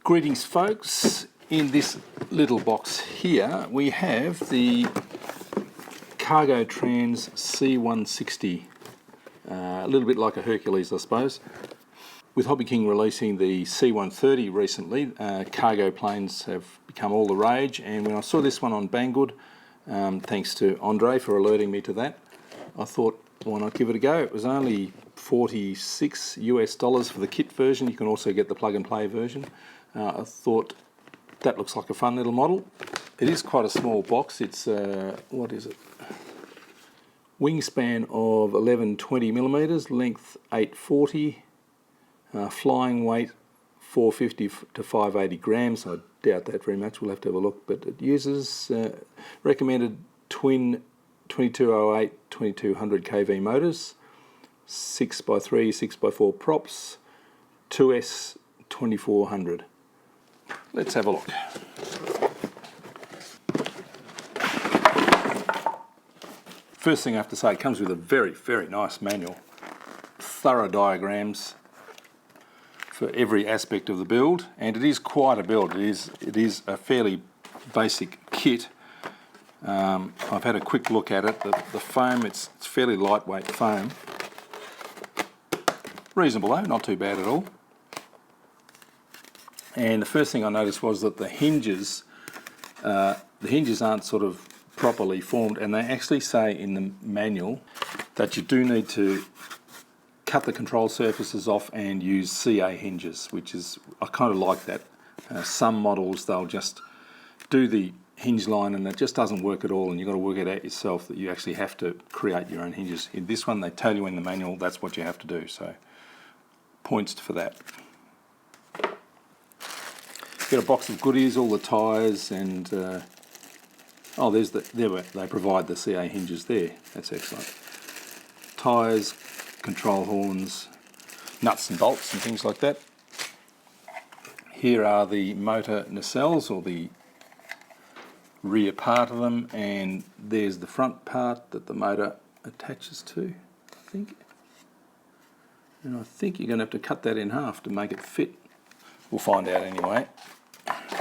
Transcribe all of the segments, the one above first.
Greetings folks, in this little box here we have the CargoTrans C-160, a little bit like a Hercules I suppose. With Hobby King releasing the C-130 recently, cargo planes have become all the rage, and when I saw this one on Banggood, thanks to Andre for alerting me to that, I thought why not give it a go. It was only $46 US for the kit version. You can also get the plug and play version. I thought that looks like a fun little model. It is quite a small box. It's what is it? Wingspan of 1120 millimeters, length 840, flying weight 450 to 580 grams. I doubt that very much. We'll have to have a look. But it uses recommended twin 2208 2200 kV motors, 6x3 6x4 props, 2S 2400. Let's have a look. First thing I have to say, it comes with a very nice manual. Thorough diagrams for every aspect of the build, and it is quite a build. It is a fairly basic kit. I've had a quick look at it. The foam, it's fairly lightweight foam. Reasonable though, not too bad at all. And the first thing I noticed was that the hinges aren't sort of properly formed, and they actually say in the manual that you do need to cut the control surfaces off and use CA hinges, which is, I kind of like that. Some models, they'll just do the hinge line and it just doesn't work at all, and you've got to work it out yourself that you actually have to create your own hinges. In this one, they tell you in the manual that's what you have to do, so points for that. Get a box of goodies, all the tyres, and oh, there's they provide the CA hinges there. That's excellent. Tyres, control horns, nuts and bolts and things like that. Here are the motor nacelles, or the rear part of them, and there's the front part that the motor attaches to, I think. And I think you're going to have to cut that in half to make it fit. We'll find out anyway.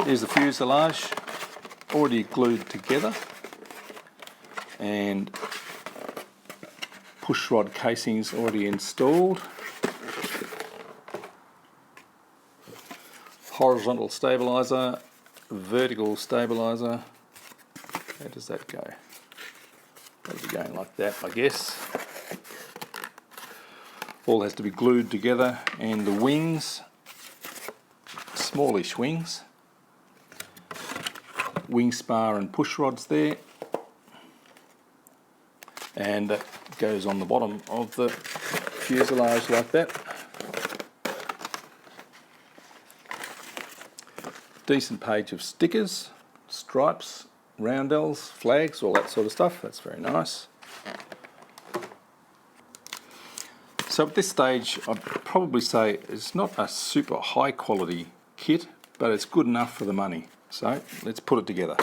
Here's the fuselage, already glued together, and push rod casings already installed. Horizontal stabilizer, vertical stabilizer. How does that go? That'll be going like that, I guess. All has to be glued together, and the wings, smallish wings, wing spar and push rods there, and that goes on the bottom of the fuselage like that. Decent page of stickers, stripes, roundels, flags, all that sort of stuff. That's very nice. So at this stage, I'd probably say it's not a super high quality kit, but it's good enough for the money. So let's put it together.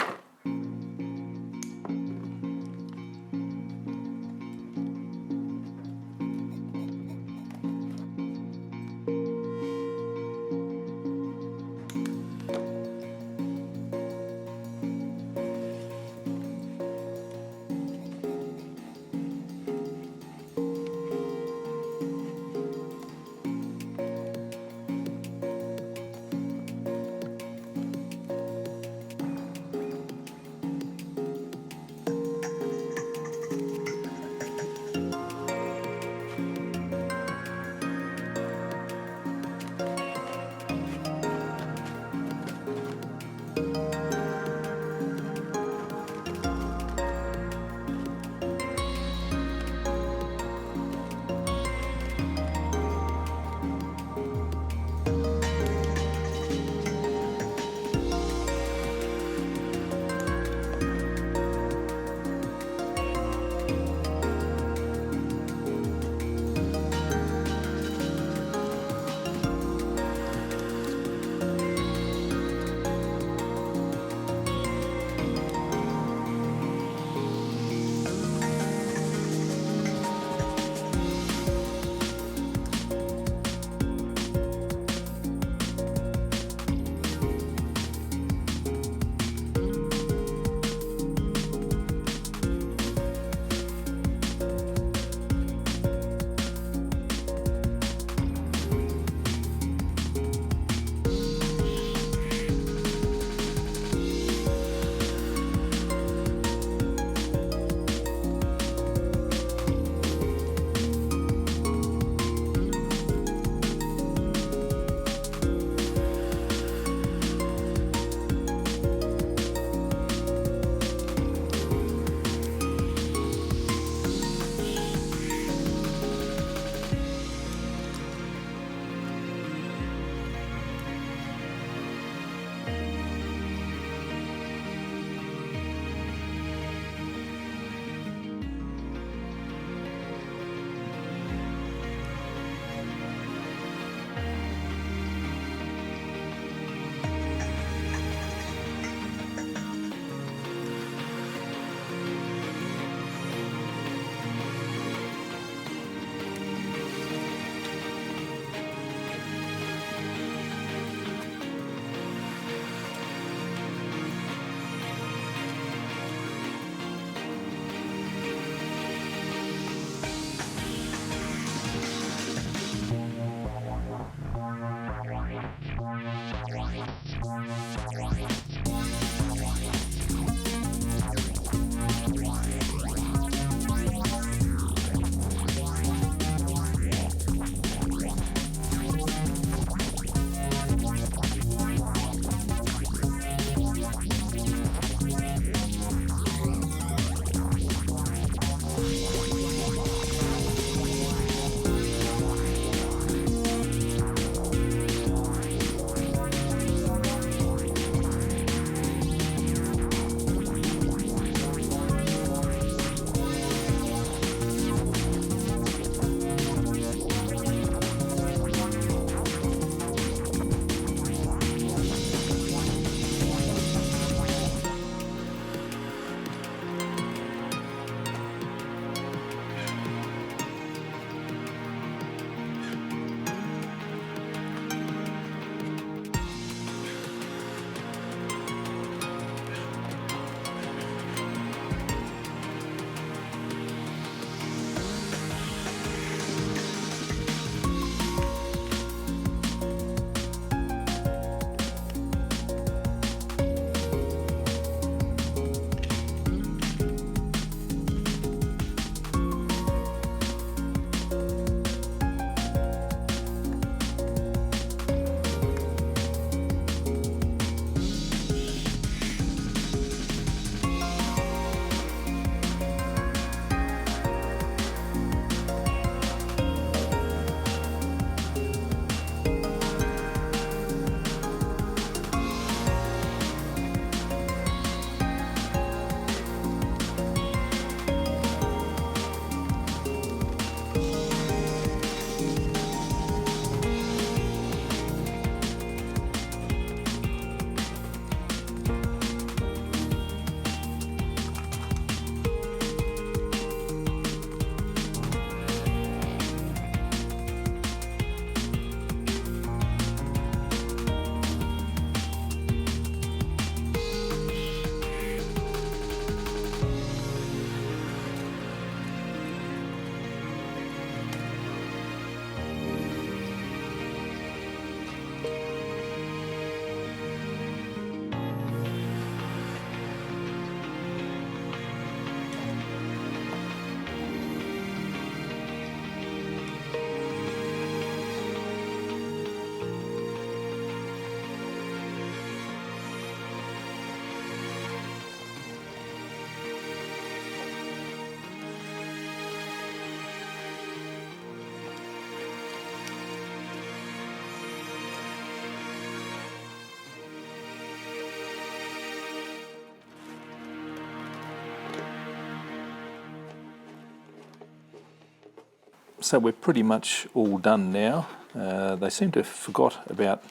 So we're pretty much all done now. They seem to have forgot about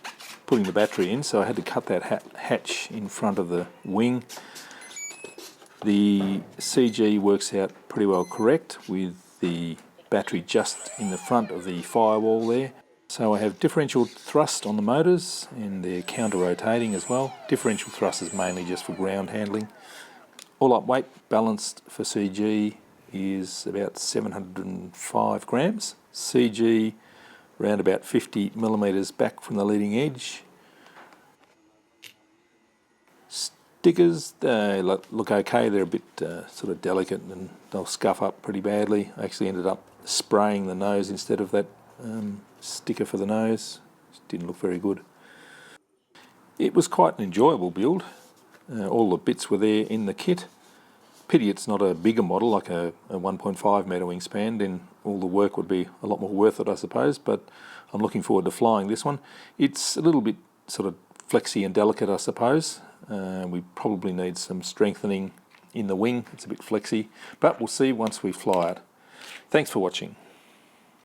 putting the battery in, so I had to cut that hatch in front of the wing. The CG works out pretty well correct with the battery just in the front of the firewall there. So I have differential thrust on the motors and they're counter-rotating as well. Differential thrust is mainly just for ground handling. All up weight balanced for CG is about 705 grams. CG around about 50 millimeters back from the leading edge. Stickers, they look okay. They're a bit sort of delicate and they'll scuff up pretty badly. I actually ended up spraying the nose instead of that sticker for the nose. It didn't look very good. It was quite an enjoyable build. All the bits were there in the kit. Pity it's not a bigger model like a 1.5 metre wingspan, then all the work would be a lot more worth it, I suppose, but I'm looking forward to flying this one. It's a little bit sort of flexy and delicate, I suppose. We probably need some strengthening in the wing. It's a bit flexy, but we'll see once we fly it. Thanks for watching.